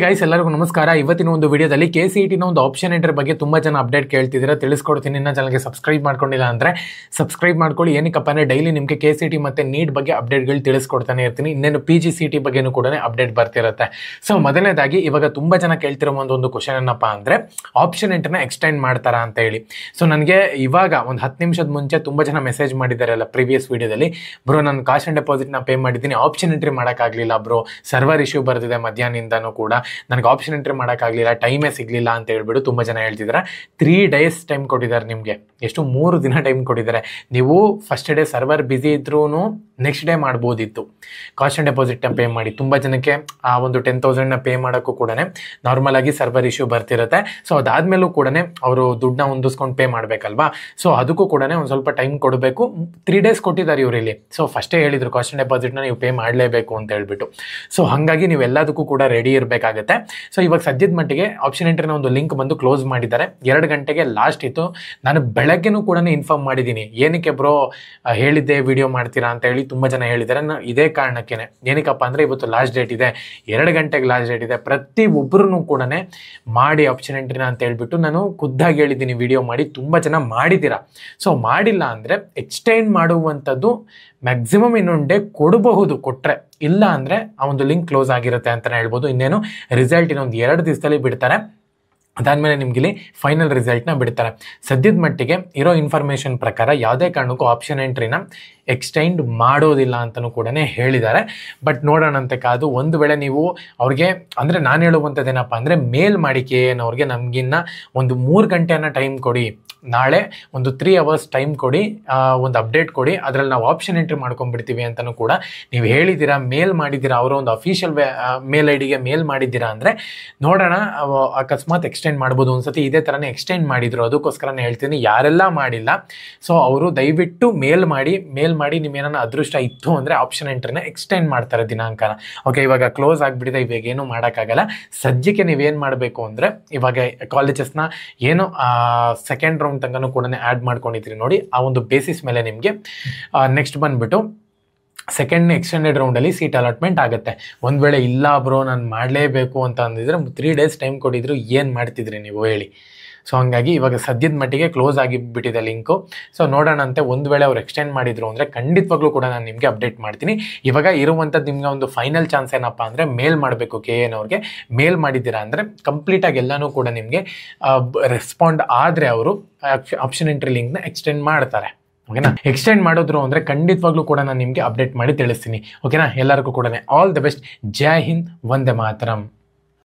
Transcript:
Guys ಎಲ್ಲರಿಗೂ ನಮಸ್ಕಾರ. ಇವತ್ತಿನ ಒಂದು ವಿಡಿಯೋದಲ್ಲಿ KCET ನ ಒಂದು ಆಪ್ಷನ್ ಎಂಟ್ರಿ ಬಗ್ಗೆ ತುಂಬಾ ಜನ ಅಪ್ಡೇಟ್ ಕೇಳ್ತಿದ್ದೀರಾ, ತಿಳಿಸ್ಕೊಡ್ತೀನಿ. ಇನ್ನ ಚಾನಲ್ಗೆ ಸಬ್ಸ್ಕ್ರೈಬ್ ಮಾಡ್ಕೊಂಡಿಲ್ಲ ಅಂದ್ರೆ ಸಬ್ಸ್ಕ್ರೈಬ್ ಮಾಡ್ಕೊಳ್ಳಿ. ಏನಕ್ಕಪ್ಪ ಅಂದ್ರೆ ಡೈಲಿ ನಿಮಗೆ KCET ಮತ್ತೆ ನೀಟ್ ಬಗ್ಗೆ ಅಪ್ಡೇಟ್ಗಳು ತಿಳಿಸ್ಕೊಡ್ತಾನೆ ಇರ್ತೀನಿ. ಇನ್ನೇನು PGCET ಬಗ್ಗೆನೂ ಕೂಡ ಅಪ್ಡೇಟ್ ಬರ್ತಿರುತ್ತೆ. ಸೊ ಮೊದಲನೇದಾಗಿ ಇವಾಗ ತುಂಬಾ ಜನ ಕೇಳ್ತಿರೋ ಒಂದು ಕ್ವಶನ್ ಏನಪ್ಪಾ ಅಂದ್ರೆ ಆಪ್ಷನ್ ಎಂಟ್ರಿನ ಎಕ್ಸ್ಟೆಂಡ್ ಮಾಡ್ತಾರಾ ಅಂತ ಹೇಳಿ. ಸೊ ನನಗೆ ಇವಾಗ ಒಂದು 10 ನಿಮಿಷದ ಮುಂಚೆ ತುಂಬಾ ಜನ ಮೆಸೇಜ್ ಮಾಡಿದಾರಲ್ಲ ಪ್ರೀವಿಯಸ್ ವಿಡಿಯೋದಲ್ಲಿ, ಬ್ರೋ ನಾನು ಕಾಸ್ಟ್ ಅಂಡ್ ಡೆಪಾಸಿಟ್ ನ ಪೇ ಮಾಡಿದ್ದೀನಿ, ಆಪ್ಷನ್ ಎಂಟ್ರಿ ಮಾಡೋಕ್ಕಾಗಲಿಲ್ಲ ಬ್ರೋ, ಸರ್ವರ್ ಇಶ್ಯೂ ಬರ್ತಿದೆ ಮಧ್ಯಾಹ್ನದಿಂದನೂ ಕೂಡ, ನನಗೆ ಆಪ್ಷನ್ ಎಂಟ್ರಿ ಮಾಡೋಕ್ಕಾಗಲಿಲ್ಲ, ಟೈಮೇ ಸಿಗಲಿಲ್ಲ ಅಂತ ಹೇಳ್ಬಿಟ್ಟು ತುಂಬ ಜನ ಹೇಳ್ತಿದ್ದಾರೆ. 3 days ಟೈಮ್ ಕೊಟ್ಟಿದ್ದಾರೆ ನಿಮಗೆ. ಎಷ್ಟು 3 ದಿನ ಟೈಮ್ ಕೊಟ್ಟಿದ್ದಾರೆ. ನೀವು ಫಸ್ಟ್ ಡೇ ಸರ್ವರ್ ಬ್ಯುಸಿ ಇದ್ರೂ ನೆಕ್ಸ್ಟ್ ಡೇ ಮಾಡ್ಬೋದಿತ್ತು ಕಾಸ್ಟ್ ಆ್ಯಂಡ್ ಡೆಪಾಸಿಟ್ನ ಪೇ ಮಾಡಿ. ತುಂಬ ಜನಕ್ಕೆ ಆ ಒಂದು 10,000ನ ಪೇ ಮಾಡೋಕ್ಕೂ ಕೂಡ ನಾರ್ಮಲ್ ಆಗಿ ಸರ್ವರ್ ಇಶ್ಯೂ ಬರ್ತಿರುತ್ತೆ. ಸೊ ಅದಾದಮೇಲೂ ಕೂಡ ಅವರು ದುಡ್ಡನ್ನ ಹೊಂದಿಸ್ಕೊಂಡು ಪೇ ಮಾಡಬೇಕಲ್ವಾ. ಸೊ ಅದಕ್ಕೂ ಕೂಡ ಒಂದು ಸ್ವಲ್ಪ ಟೈಮ್ ಕೊಡಬೇಕು. 3 days ಕೊಟ್ಟಿದ್ದಾರೆ ಇವರು ಇಲ್ಲಿ. ಸೊ ಫಸ್ಟೇ ಹೇಳಿದರು ಕಾಸ್ಟ್ ಆ್ಯಂಡ್ ಡೆಪಾಸಿಟ್ನ ನೀವು ಪೇ ಮಾಡಲೇಬೇಕು ಅಂತ ಹೇಳ್ಬಿಟ್ಟು. ಸೊ ಹಾಗಾಗಿ ನೀವು ಎಲ್ಲದಕ್ಕೂ ಕೂಡ ರೆಡಿ ಇರಬೇಕಾಗುತ್ತೆ. ಸೊ ಇವಾಗ ಸದ್ಯದ ಮಟ್ಟಿಗೆ ಆಪ್ಷನ್ ಎಂಟ್ರಿನ ಒಂದು ಲಿಂಕ್ ಬಂದು ಕ್ಲೋಸ್ ಮಾಡಿದ್ದಾರೆ. 2 ಗಂಟೆಗೆ ಲಾಸ್ಟ್ ಇತ್ತು. ನಾನು ಬೆಳಗ್ಗೆನೂ ಕೂಡ ಇನ್ಫಾರ್ಮ್ ಮಾಡಿದ್ದೀನಿ, ಏನಕ್ಕೆ ಬ್ರೋ ಹೇಳಿದ್ದೆ ವಿಡಿಯೋ ಮಾಡ್ತೀರಾ ಅಂತ ಹೇಳಿ ತುಂಬ ಜನ ಹೇಳಿದ್ದಾರೆ. ನಾನು ಇದೇ ಕಾರಣಕ್ಕೇನೆ, ಏನಕ್ಕಪ್ಪ ಅಂದರೆ ಇವತ್ತು ಲಾಸ್ಟ್ ಡೇಟ್ ಇದೆ, 2 ಗಂಟೆಗೆ ಲಾಸ್ಟ್ ಡೇಟ್ ಇದೆ, ಪ್ರತಿ ಒಬ್ಬರೂ ಕೂಡ ಮಾಡಿ ಆಪ್ಷನ್ ಎಂಟ್ರಿನ ಅಂತ ಹೇಳ್ಬಿಟ್ಟು ನಾನು ಖುದ್ದಾಗಿ ಹೇಳಿದ್ದೀನಿ ವಿಡಿಯೋ ಮಾಡಿ. ತುಂಬ ಜನ ಮಾಡಿದ್ದೀರಾ. ಸೊ ಮಾಡಿಲ್ಲ ಅಂದರೆ ಎಕ್ಸ್ಟೆಂಡ್ ಮಾಡುವಂಥದ್ದು ಮ್ಯಾಕ್ಸಿಮಮ್ ಇನ್ನೊಂದು ಡೇ ಕೊಡಬಹುದು, ಕೊಟ್ಟರೆ. ಇಲ್ಲ ಅಂದರೆ ಆ ಒಂದು ಲಿಂಕ್ ಕ್ಲೋಸ್ ಆಗಿರುತ್ತೆ ಅಂತಲೇ ಹೇಳ್ಬೋದು. ಇನ್ನೇನು ರಿಸಲ್ಟ್ ಇನ್ನೊಂದು 2 ದಿವಸದಲ್ಲಿ ಬಿಡ್ತಾರೆ. ಅದಾದಮೇಲೆ ನಿಮ್ಗೆ ಇಲ್ಲಿ ಫೈನಲ್ ರಿಸಲ್ಟ್ನ ಬಿಡ್ತಾರೆ. ಸದ್ಯದ ಮಟ್ಟಿಗೆ ಇರೋ ಇನ್ಫಾರ್ಮೇಷನ್ ಪ್ರಕಾರ ಯಾವುದೇ ಕಾರಣಕ್ಕೂ ಆಪ್ಷನ್ ಎಂಟ್ರಿನ ಎಕ್ಸ್ಟೆಂಡ್ ಮಾಡೋದಿಲ್ಲ ಅಂತಲೂ ಕೂಡ ಹೇಳಿದ್ದಾರೆ. ಬಟ್ ನೋಡೋಣಂತೆ ಕಾದು. ಒಂದು ವೇಳೆ ನೀವು ಅವ್ರಿಗೆ ಅಂದರೆ ನಾನು ಹೇಳುವಂಥದ್ದೇನಪ್ಪ ಅಂದರೆ ಮೇಲ್ ಮಾಡಿ KN ಅವ್ರಿಗೆ, ನಮಗಿನ್ನ ಒಂದು 3 ಗಂಟೆಯನ್ನು ಟೈಮ್ ಕೊಡಿ, ನಾಳೆ ಒಂದು 3 hours ಟೈಮ್ ಕೊಡಿ, ಒಂದು ಅಪ್ಡೇಟ್ ಕೊಡಿ, ಅದರಲ್ಲಿ ನಾವು ಆಪ್ಷನ್ ಎಂಟ್ರಿ ಮಾಡ್ಕೊಂಡ್ಬಿಡ್ತೀವಿ ಅಂತಲೂ ಕೂಡ ನೀವು ಹೇಳಿದ್ದೀರಾ, ಮೇಲ್ ಮಾಡಿದ್ದೀರಾ, ಅವರ ಒಂದು ಅಫಿಷಿಯಲ್ ಮೇಲ್ ಐಡಿಗೆ ಮೇಲ್ ಮಾಡಿದ್ದೀರಾ ಅಂದರೆ ನೋಡೋಣ, ಅಕಸ್ಮಾತ್ ಎಕ್ಸ್ಟೆಂಡ್ ಮಾಡ್ಬೋದು. ಒಂದ್ಸತಿ ಇದೇ ಥರನೇ ಎಕ್ಸ್ಟೆಂಡ್ ಮಾಡಿದ್ರು, ಅದಕ್ಕೋಸ್ಕರನೇ ಹೇಳ್ತೀನಿ. ಯಾರೆಲ್ಲ ಮಾಡಿಲ್ಲ ಸೊ ಅವರು ದಯವಿಟ್ಟು ಮೇಲ್ ಮಾಡಿ ನಿಮ್ಗೇನ ಅದೃಷ್ಟ ಇತ್ತು ಅಂದರೆ ಆಪ್ಷನ್ ಎಂಟ್ರಿನ ಎಕ್ಸ್ಟೆಂಡ್ ಮಾಡ್ತಾರೆ ದಿನಾಂಕನ. ಓಕೆ, ಇವಾಗ ಕ್ಲೋಸ್ ಆಗಿಬಿಟ್ಟಿದೆ, ಇವಾಗ ಏನೂ ಮಾಡೋಕ್ಕಾಗಲ್ಲ. ಸದ್ಯಕ್ಕೆ ನೀವೇನು ಮಾಡಬೇಕು ಅಂದರೆ ಇವಾಗ ಕಾಲೇಜಸ್ನ ಏನು ಸೆಕೆಂಡ್ ರೌಂಡ್ ತನಕ ಕೂಡ ಆ್ಯಡ್ ಮಾಡ್ಕೊಂಡಿದ್ರಿ ನೋಡಿ, ಆ ಒಂದು ಬೇಸಿಸ್ ಮೇಲೆ ನಿಮಗೆ ನೆಕ್ಸ್ಟ್ ಬಂದುಬಿಟ್ಟು ಸೆಕೆಂಡ್ ಎಕ್ಸ್ಟೆಂಡೆಡ್ ರೌಂಡಲ್ಲಿ ಸೀಟ್ ಅಲಾಟ್ಮೆಂಟ್ ಆಗುತ್ತೆ. ಒಂದು ವೇಳೆ ಇಲ್ಲ ಬ್ರೋ ನಾನು ಮಾಡಲೇಬೇಕು ಅಂತ ಅಂದಿದ್ರೆ 3 days ಟೈಮ್ ಕೊಟ್ಟಿದ್ರು, ಏನು ಮಾಡ್ತಿದ್ರಿ ನೀವು ಹೇಳಿ. ಸೊ ಹಂಗಾಗಿ ಇವಾಗ ಸದ್ಯದ ಮಟ್ಟಿಗೆ ಕ್ಲೋಸ್ ಆಗಿಬಿಟ್ಟಿದೆ ಲಿಂಕು. ಸೊ ನೋಡೋಣಂತೆ, ಒಂದು ವೇಳೆ ಅವ್ರು ಎಕ್ಸ್ಟೆಂಡ್ ಮಾಡಿದ್ರು ಅಂದರೆ ಖಂಡಿತವಾಗ್ಲೂ ಕೂಡ ನಾನು ನಿಮಗೆ ಅಪ್ಡೇಟ್ ಮಾಡ್ತೀನಿ. ಇವಾಗ ಇರುವಂಥದ್ದು ನಿಮ್ಗೆ ಒಂದು ಫೈನಲ್ ಚಾನ್ಸ್ ಏನಪ್ಪ ಅಂದರೆ ಮೇಲ್ ಮಾಡಬೇಕು KN ಅವ್ರಿಗೆ. ಮೇಲ್ ಮಾಡಿದ್ದೀರಾ ಅಂದರೆ ಕಂಪ್ಲೀಟಾಗಿ ಎಲ್ಲನೂ ಕೂಡ ನಿಮಗೆ ರೆಸ್ಪಾಂಡ್ ಆದರೆ ಅವರು ಆಪ್ಷನ್ ಎಂಟ್ರಿ ಲಿಂಕ್ನ ಎಕ್ಸ್ಟೆಂಡ್ ಮಾಡ್ತಾರೆ. ಓಕೆನಾ, ಎಕ್ಸ್ಟೆಂಡ್ ಮಾಡಿದ್ರು ಅಂದರೆ ಖಂಡಿತವಾಗ್ಲೂ ಕೂಡ ನಾನು ನಿಮಗೆ ಅಪ್ಡೇಟ್ ಮಾಡಿ ತಿಳಿಸ್ತೀನಿ. ಓಕೆನಾ, ಎಲ್ಲರಿಗೂ ಕೂಡ all the best. Jai Hind, Vande Mataram.